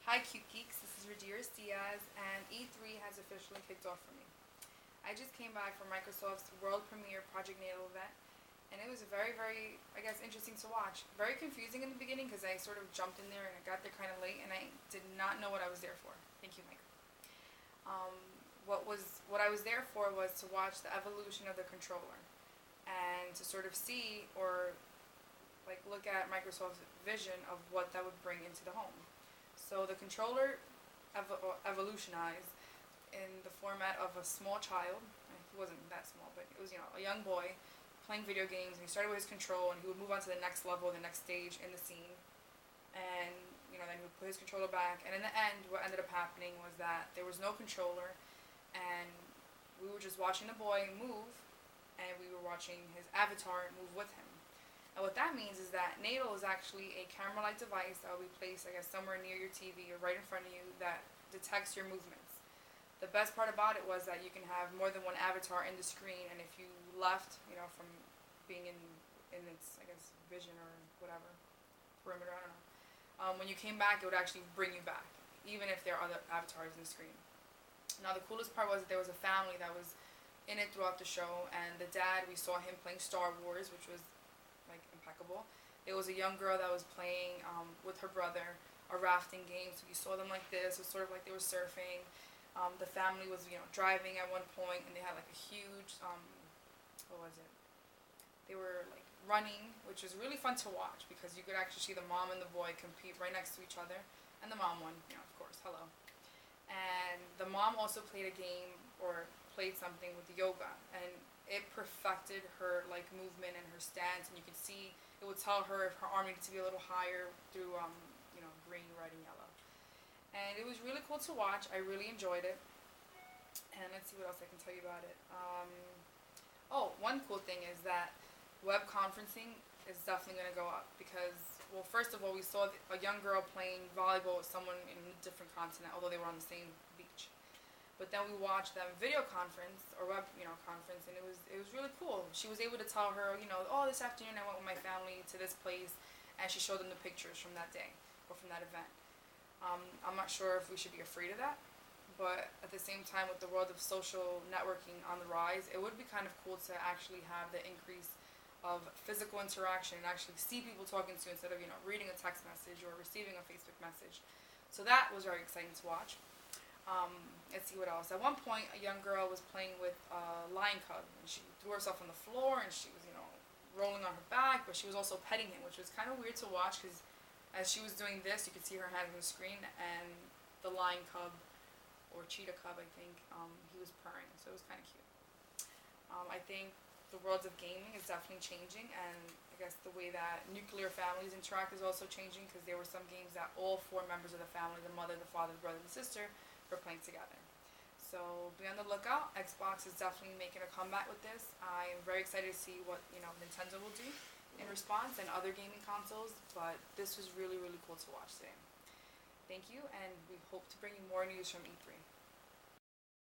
Hi Cute Geeks, this is Radiris Diaz, and E3 has officially kicked off for me. I just came back from Microsoft's world premiere Project Natal event, and it was very, interesting to watch. Very confusing in the beginning because I sort of jumped in there and I got there kind of late, and I did not know what I was there for. Thank you, Mike. Um, what I was there for was to watch the evolution of the controller, and to sort of see or look at Microsoft's vision of what that would bring into the home. So the controller evolutionized in the format of a small child. He wasn't that small, but it was a young boy playing video games, and he started with his control, and he would move on to the next level, the next stage in the scene, and then he would put his controller back. And in the end, what ended up happening was that there was no controller, and we were just watching the boy move, and we were watching his avatar move with him. And what that means is that Natal is actually a camera-like device that will be placed, somewhere near your TV or right in front of you that detects your movements. The best part about it was that you can have more than one avatar in the screen, and if you left, from being in its, vision or whatever, perimeter, I don't know. When you came back, it would actually bring you back, even if there are other avatars in the screen. Now, the coolest part was that there was a family that was in it throughout the show, and the dad, we saw him playing Star Wars, which was impeccable. There was a young girl that was playing with her brother a rafting game, so you saw them like this. It was sort of like they were surfing. The family was driving at one point, and they had a huge what was it? They were running, which was really fun to watch because you could actually see the mom and the boy compete right next to each other, and the mom won, of course. Hello. And the mom also played a game or played something with yoga, and it perfected her movement and her stance, and you could see it would tell her if her arm needed to be a little higher through green, red, and yellow. And it was really cool to watch. I really enjoyed it. And let's see what else I can tell you about it. One cool thing is that web conferencing is definitely going to go up because, well, first of all, we saw a young girl playing volleyball with someone in a different continent, although they were on the same beach. But then we watched them video conference or web, conference, and it was really cool. She was able to tell her, this afternoon I went with my family to this place, and she showed them the pictures from that day or from that event. I'm not sure if we should be afraid of that, but at the same time, with the world of social networking on the rise, it would be kind of cool to actually have the increase of physical interaction and actually see people talking to you instead of reading a text message or receiving a Facebook message. So that was very exciting to watch. Let's see what else. At one point, a young girl was playing with a lion cub, and she threw herself on the floor, and she was, rolling on her back, but she was also petting him, which was kind of weird to watch because as she was doing this, you could see her hand on the screen, and the lion cub, or cheetah cub, I think, he was purring, so it was kind of cute. I think the world of gaming is definitely changing, and I guess the way that nuclear families interact is also changing because there were some games that all four members of the family, the mother, the father, the brother, and the sister, were playing together. So be on the lookout. Xbox is definitely making a comeback with this. I'm very excited to see what Nintendo will do in response and other gaming consoles, but this was really cool to watch today. Thank you, and we hope to bring you more news from E3.